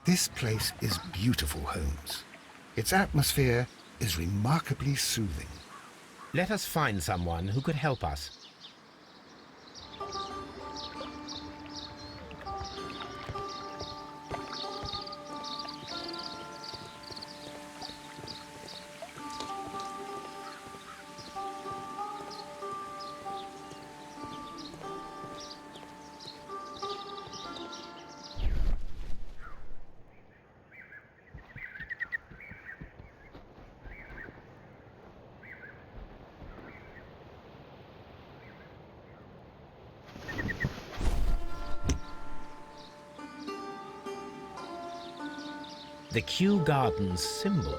This place is beautiful, Holmes. Its atmosphere is remarkably soothing. Let us find someone who could help us. The Kew Gardens symbol.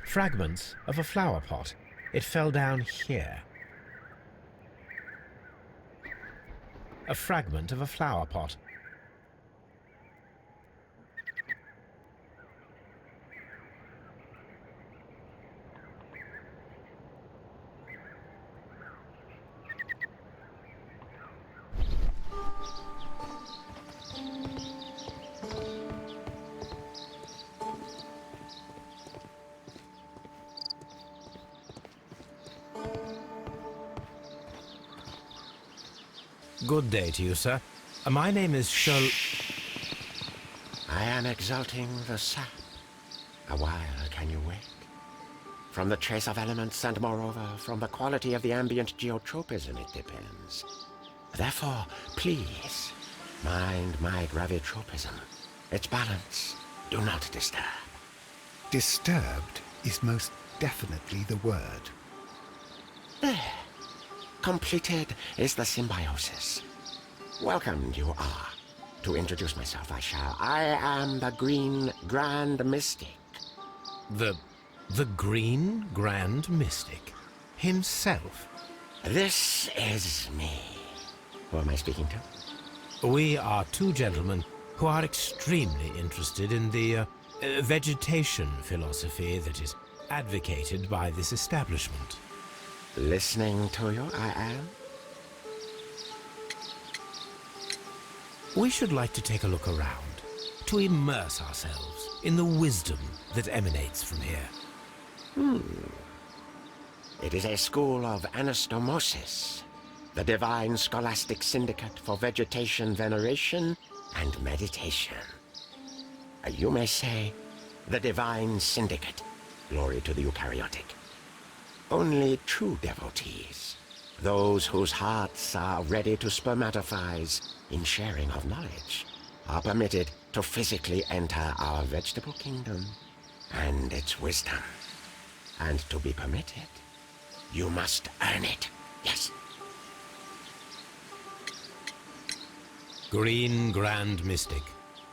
Fragments of a flower pot. It fell down here. A fragment of a flower pot. Good day to you, sir. My name is Sherlock... I am exalting the sap. A while can you wait? From the trace of elements and moreover from the quality of the ambient geotropism it depends. Therefore, please, mind my gravitropism. Its balance, do not disturb. Disturbed is most definitely the word. There. Completed is the symbiosis. Welcome you are. To introduce myself I shall. I am the Green Grand Mystic. The Green Grand Mystic? Himself? This is me. Who am I speaking to? We are two gentlemen who are extremely interested in the vegetation philosophy that is advocated by this establishment. Listening to you, I am. We should like to take a look around, to immerse ourselves in the wisdom that emanates from here. It is a school of anastomosis, the divine scholastic syndicate for vegetation veneration and meditation. You may say, the divine syndicate, glory to the eukaryotic. Only true devotees, those whose hearts are ready to spermatophize in sharing of knowledge, are permitted to physically enter our vegetable kingdom and its wisdom. And to be permitted, you must earn it, yes. Green Grand Mystic,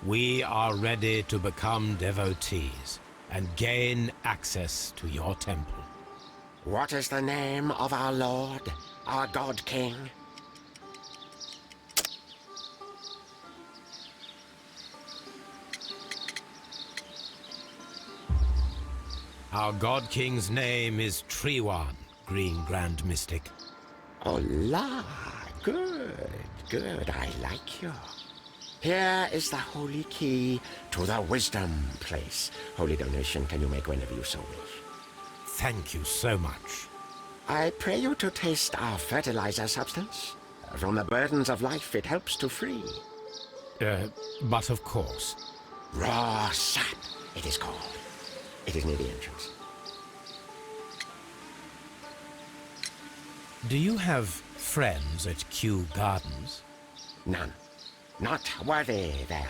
we are ready to become devotees and gain access to your temple. What is the name of our Lord, our God King? Our God King's name is Treewan, Green Grand Mystic. Oh la, good, I like you. Here is the holy key to the wisdom place. Holy donation can you make whenever you so wish. Thank you so much. I pray you to taste our fertilizer substance. From the burdens of life it helps to free. But of course. Raw sap, it is called. It is near the entrance. Do you have friends at Kew Gardens? None. Not worthy there.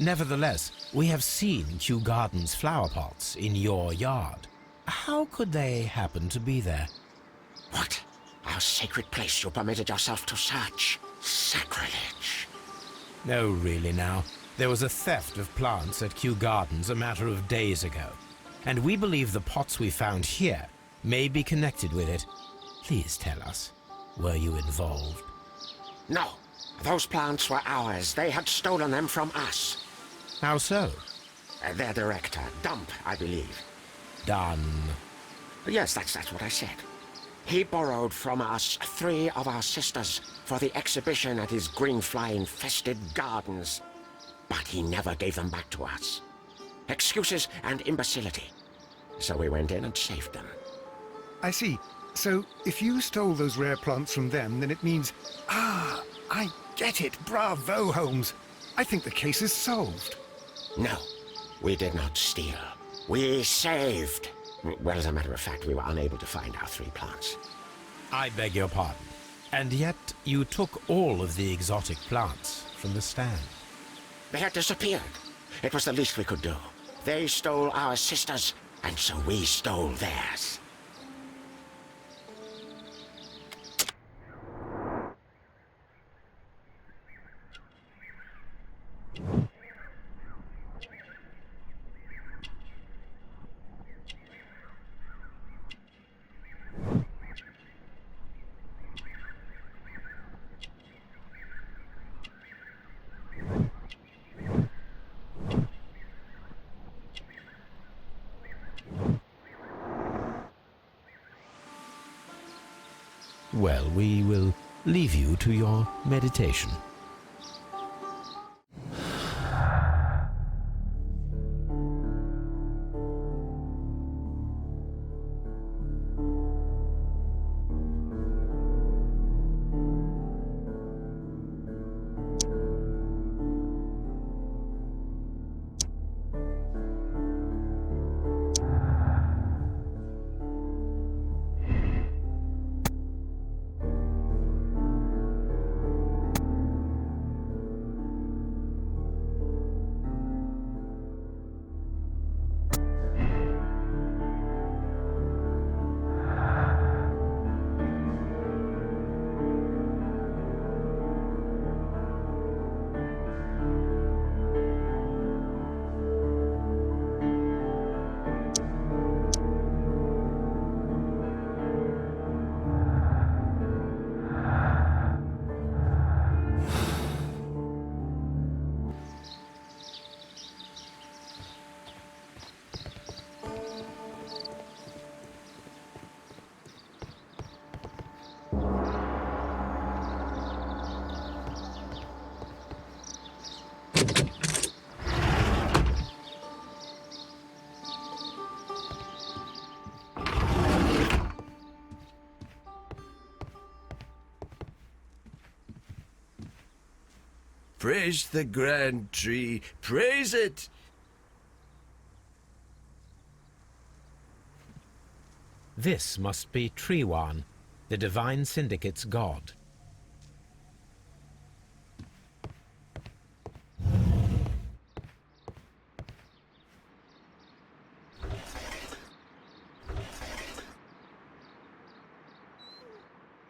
Nevertheless, we have seen Kew Gardens flower pots in your yard. How could they happen to be there? What? Our sacred place you permitted yourself to search? Sacrilege. No, really now. There was a theft of plants at Kew Gardens a matter of days ago, and we believe the pots we found here may be connected with it. Please tell us, were you involved? No, those plants were ours. They had stolen them from us. How so? Their director, Dump, I believe. Done. Yes, that's what I said. He borrowed from us 3 of our sisters for the exhibition at his green fly-infested gardens. But he never gave them back to us. Excuses and imbecility. So we went in and saved them. I see. So, if you stole those rare plants from them, then it means... Ah, I get it. Bravo, Holmes. I think the case is solved. No, we did not steal. We saved. Well, as a matter of fact, we were unable to find our 3 plants. I beg your pardon. And yet you took all of the exotic plants from the stand. They had disappeared. It was the least we could do. They stole our sisters, and so we stole theirs. Well, we will leave you to your meditation. Praise the grand tree, praise it! This must be Treewan, the Divine Syndicate's god.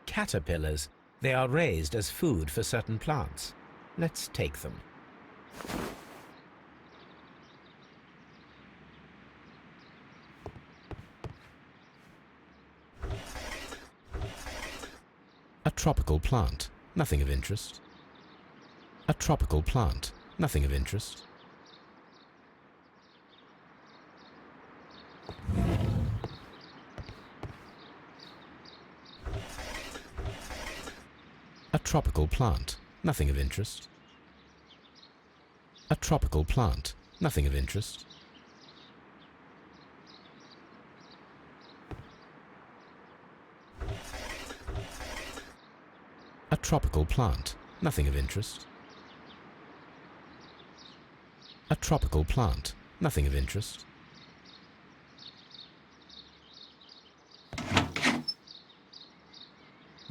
Caterpillars. They are raised as food for certain plants. Let's take them. A tropical plant. Nothing of interest. A tropical plant. Nothing of interest. A tropical plant. Nothing of interest. A tropical plant. Nothing of interest. A tropical plant. Nothing of interest. A tropical plant. Nothing of interest.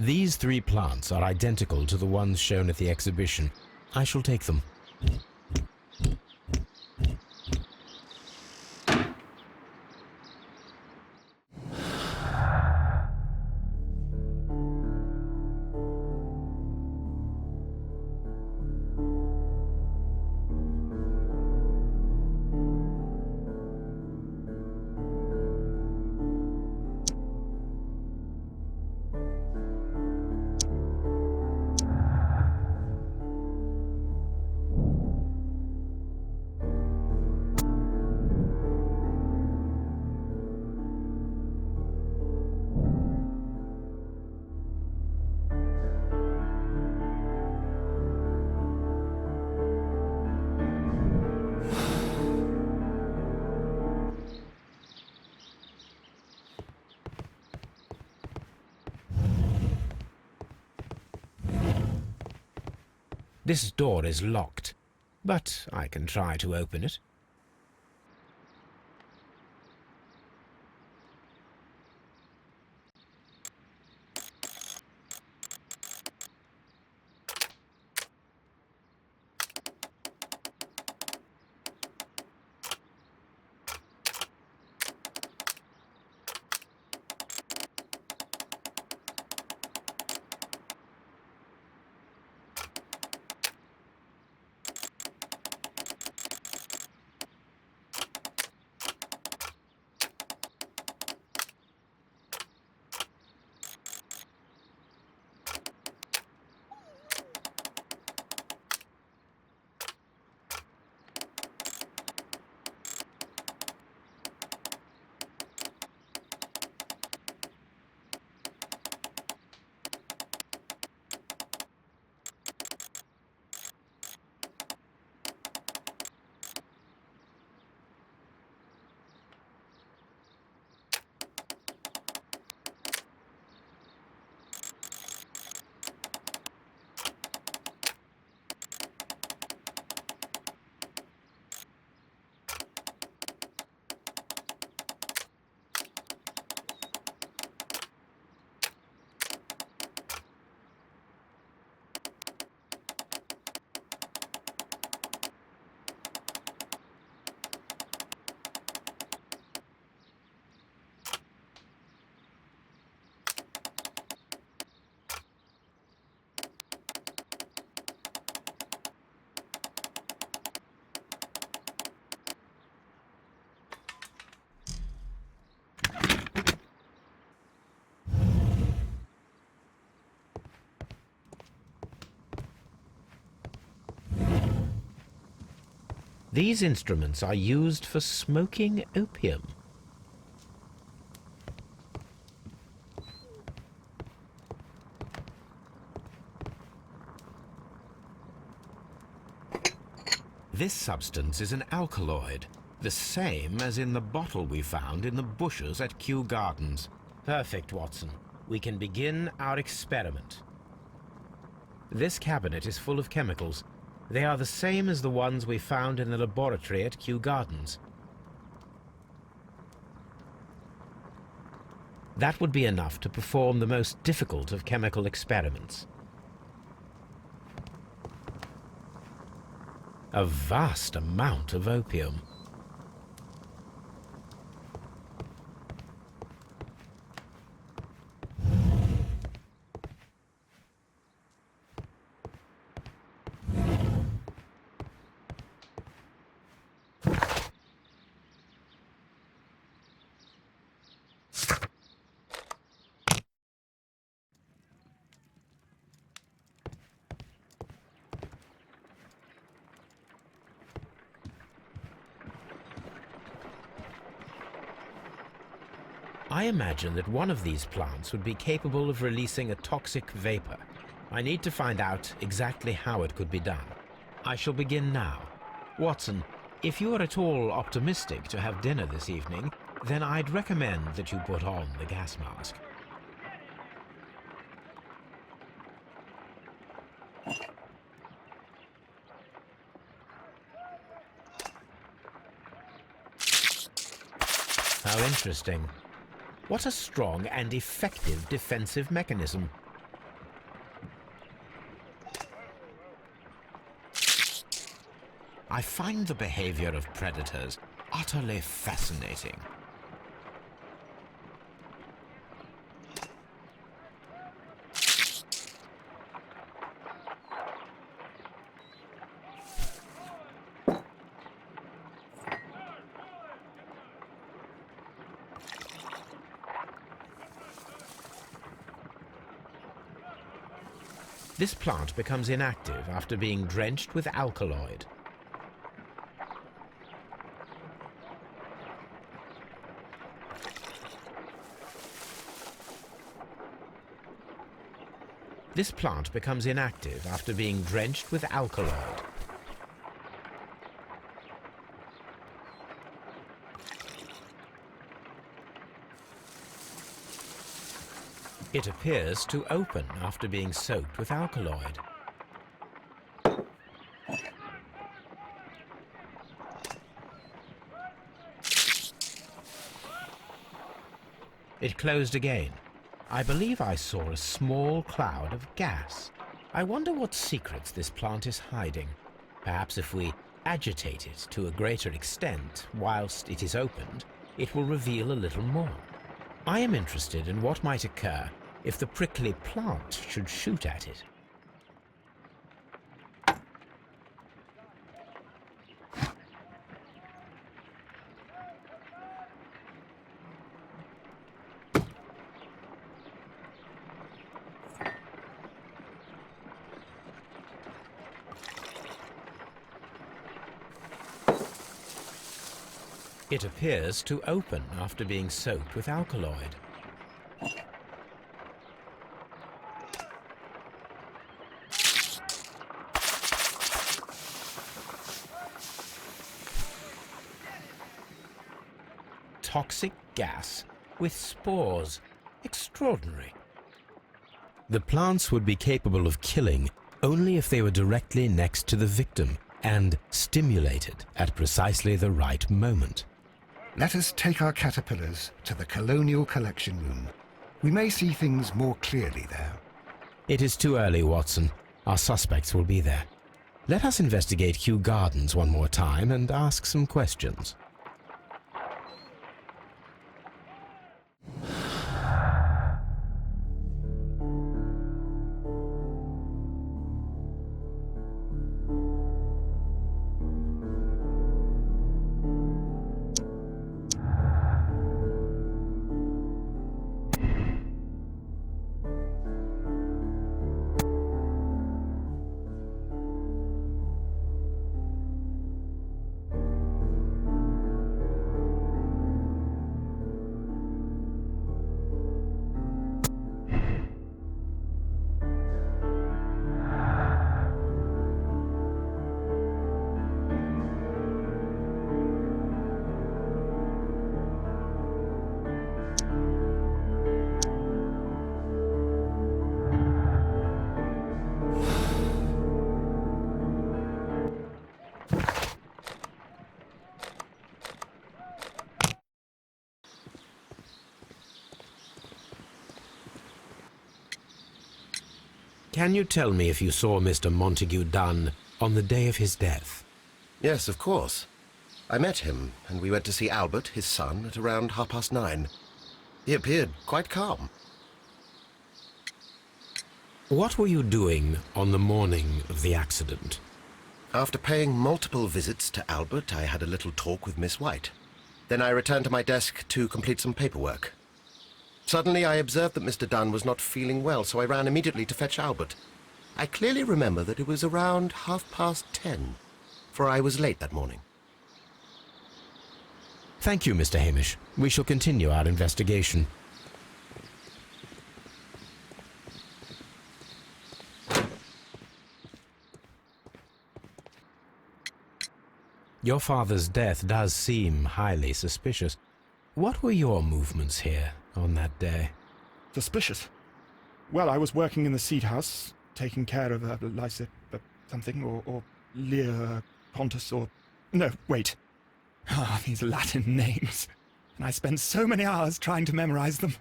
These 3 plants are identical to the ones shown at the exhibition. I shall take them. This door is locked, but I can try to open it. These instruments are used for smoking opium. This substance is an alkaloid, the same as in the bottle we found in the bushes at Kew Gardens. Perfect, Watson. We can begin our experiment. This cabinet is full of chemicals. They are the same as the ones we found in the laboratory at Kew Gardens. That would be enough to perform the most difficult of chemical experiments. A vast amount of opium. I imagine that one of these plants would be capable of releasing a toxic vapor. I need to find out exactly how it could be done. I shall begin now. Watson, if you are at all optimistic to have dinner this evening, then I'd recommend that you put on the gas mask. How interesting. What a strong and effective defensive mechanism. I find the behavior of predators utterly fascinating. This plant becomes inactive after being drenched with alkaloid. This plant becomes inactive after being drenched with alkaloid. It appears to open after being soaked with alkaloid. It closed again. I believe I saw a small cloud of gas. I wonder what secrets this plant is hiding. Perhaps if we agitate it to a greater extent whilst it is opened, it will reveal a little more. I am interested in what might occur if the prickly plant should shoot at it. It appears to open after being soaked with alkaloid. Toxic gas with spores. Extraordinary. The plants would be capable of killing only if they were directly next to the victim and stimulated at precisely the right moment. Let us take our caterpillars to the Colonial Collection Room. We may see things more clearly there. It is too early, Watson. Our suspects will be there. Let us investigate Kew Gardens one more time and ask some questions. Can you tell me if you saw Mr. Montague Dunn on the day of his death? Yes, of course. I met him, and we went to see Albert, his son, at around 9:30. He appeared quite calm. What were you doing on the morning of the accident? After paying multiple visits to Albert, I had a little talk with Miss White. Then I returned to my desk to complete some paperwork. Suddenly I observed that Mr. Dunn was not feeling well, so I ran immediately to fetch Albert. I clearly remember that it was around 10:30, for I was late that morning. Thank you, Mr. Hamish. We shall continue our investigation. Your father's death does seem highly suspicious. What were your movements here on that day? Suspicious? Well, I was working in the seed house, taking care of something, or Lear Pontus, or... No, wait. Ah, these Latin names. And I spent so many hours trying to memorize them.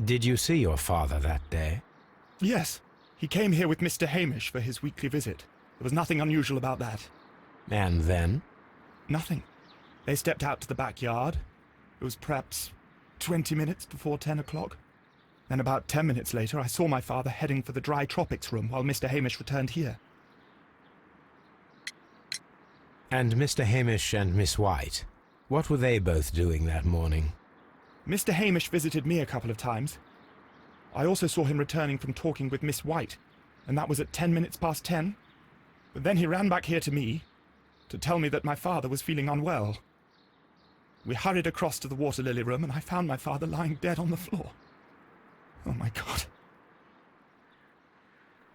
Did you see your father that day? Yes. He came here with Mr. Hamish for his weekly visit. There was nothing unusual about that. And then? Nothing. They stepped out to the backyard. It was perhaps 20 minutes before 10 o'clock. Then about 10 minutes later, I saw my father heading for the dry tropics room while Mr. Hamish returned here. And Mr. Hamish and Miss White, what were they both doing that morning? Mr. Hamish visited me a couple of times. I also saw him returning from talking with Miss White, and that was at 10 minutes past 10. But then he ran back here to me to tell me that my father was feeling unwell. We hurried across to the water lily room, and I found my father lying dead on the floor. Oh, my God.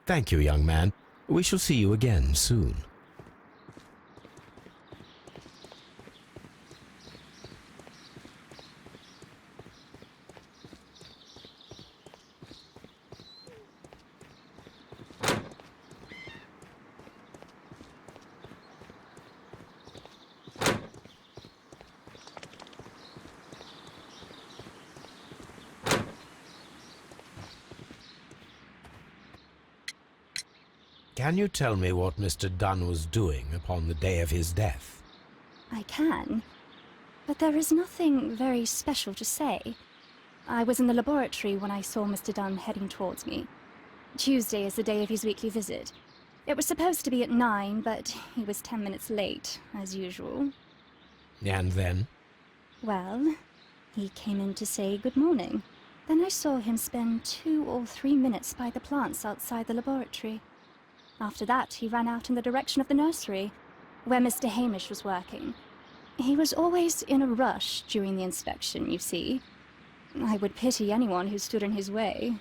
Thank you, young man. We shall see you again soon. Can you tell me what Mr. Dunn was doing upon the day of his death? I can, but there is nothing very special to say. I was in the laboratory when I saw Mr. Dunn heading towards me. Tuesday is the day of his weekly visit. It was supposed to be at 9, but he was 10 minutes late, as usual. And then? Well, he came in to say good morning. Then I saw him spend 2 or 3 minutes by the plants outside the laboratory. After that, he ran out in the direction of the nursery, where Mr. Hamish was working. He was always in a rush during the inspection, you see. I would pity anyone who stood in his way.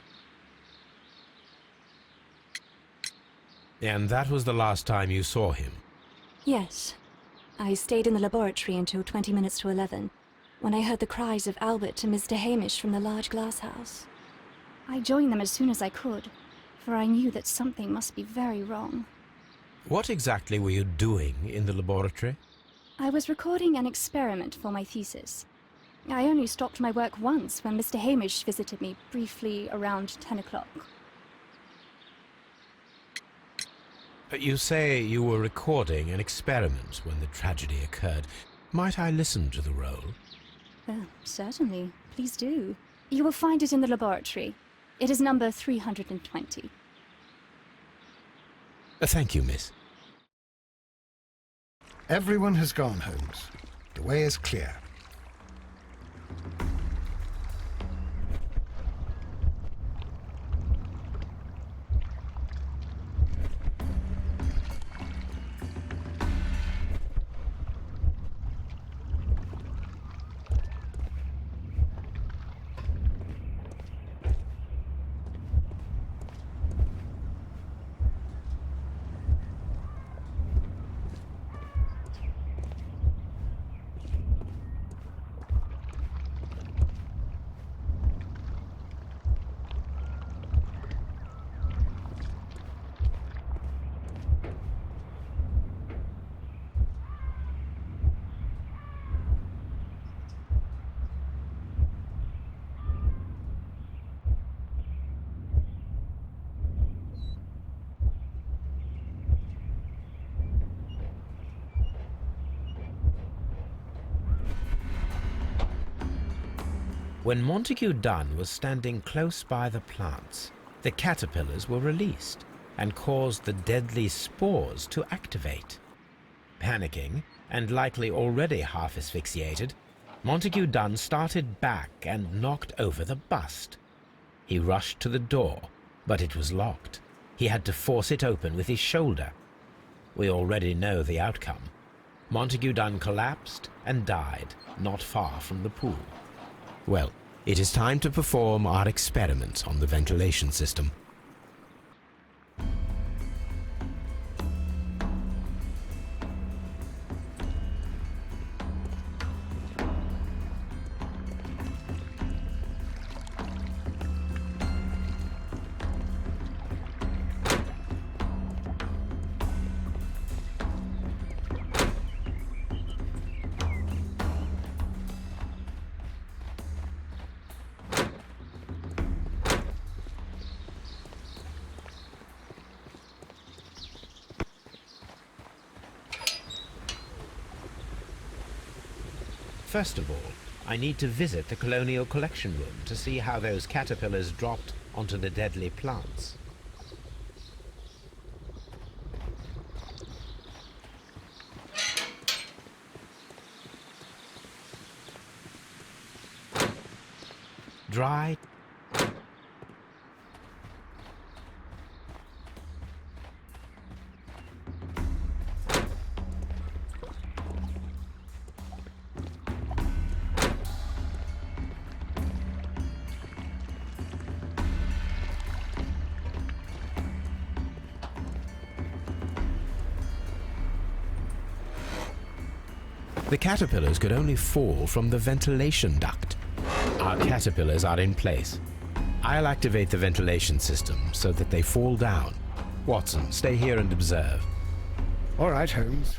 And that was the last time you saw him? Yes. I stayed in the laboratory until 20 minutes to 11, when I heard the cries of Albert and Mr. Hamish from the large glass house. I joined them as soon as I could, for I knew that something must be very wrong. What exactly were you doing in the laboratory? I was recording an experiment for my thesis. I only stopped my work once when Mr. Hamish visited me briefly around 10 o'clock. You say you were recording an experiment when the tragedy occurred. Might I listen to the roll? Certainly. Please do. You will find it in the laboratory. It is number 320. Thank you, miss. Everyone has gone, Holmes. The way is clear. When Montague Dunn was standing close by the plants, the caterpillars were released and caused the deadly spores to activate. Panicking, and likely already half asphyxiated, Montague Dunn started back and knocked over the bust. He rushed to the door, but it was locked. He had to force it open with his shoulder. We already know the outcome. Montague Dunn collapsed and died not far from the pool. Well, it is time to perform our experiment on the ventilation system. First of all, I need to visit the colonial collection room to see how those caterpillars dropped onto the deadly plants. Dry. The caterpillars could only fall from the ventilation duct. Our caterpillars are in place. I'll activate the ventilation system so that they fall down. Watson, stay here and observe. All right, Holmes.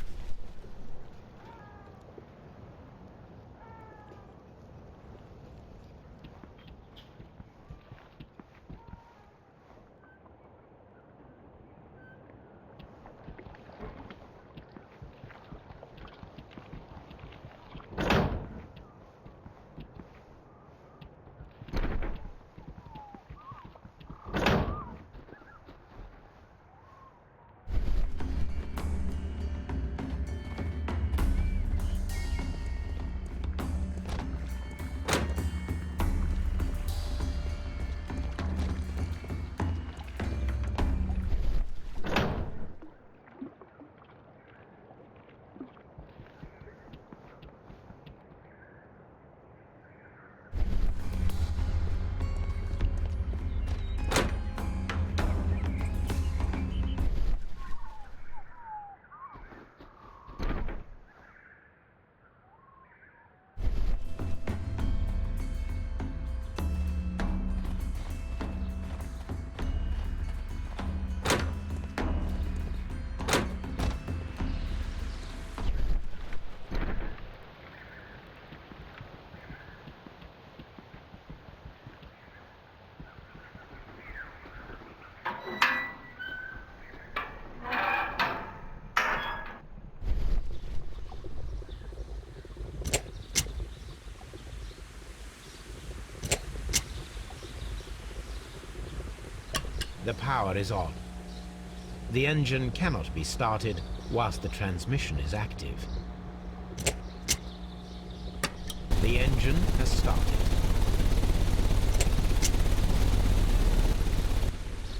The power is on. The engine cannot be started whilst the transmission is active. The engine has started.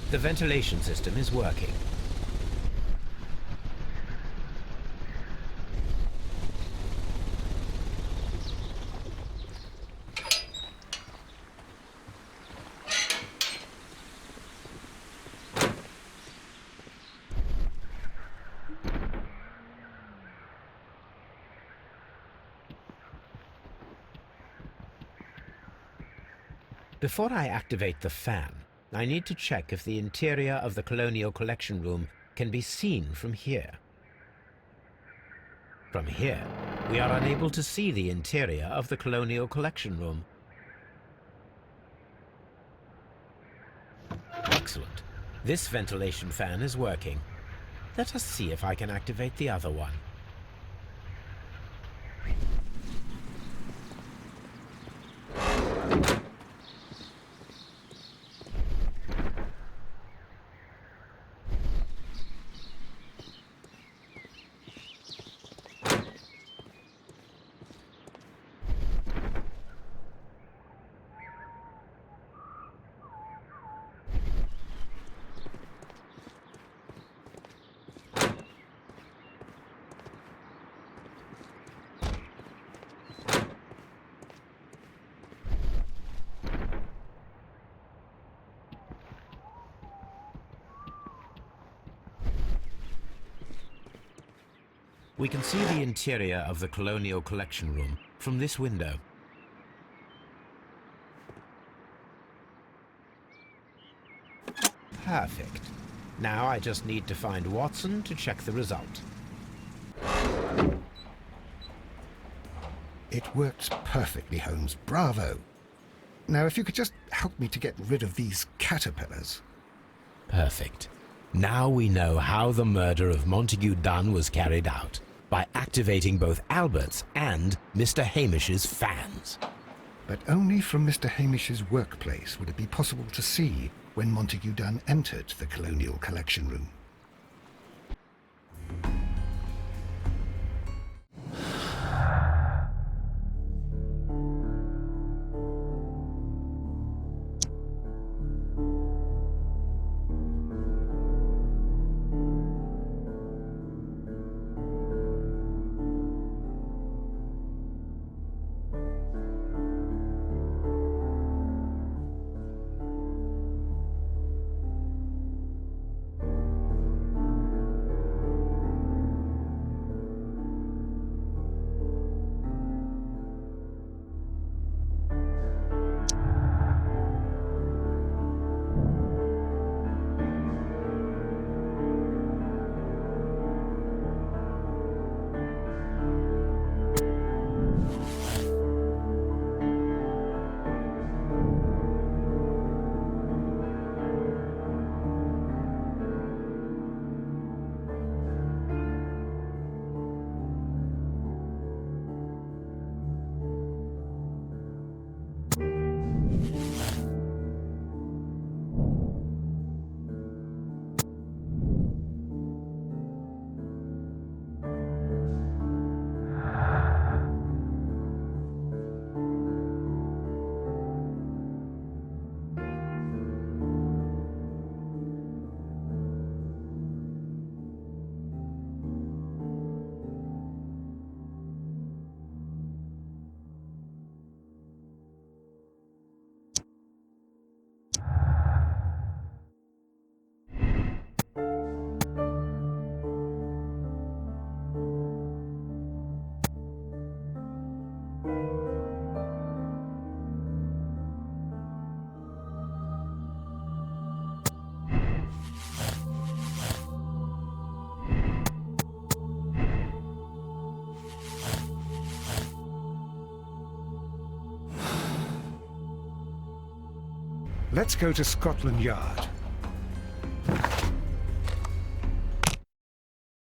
The ventilation system is working. Before I activate the fan, I need to check if the interior of the Colonial Collection Room can be seen from here. From here, we are unable to see the interior of the Colonial Collection Room. Excellent. This ventilation fan is working. Let us see if I can activate the other one. We can see the interior of the Colonial Collection Room from this window. Perfect. Now I just need to find Watson to check the result. It works perfectly, Holmes. Bravo. Now, if you could just help me to get rid of these caterpillars. Perfect. Now we know how the murder of Montague Dunn was carried out, by activating both Albert's and Mr. Hamish's fans. But only from Mr. Hamish's workplace would it be possible to see when Montague Dunn entered the Colonial Collection Room. Let's go to Scotland Yard.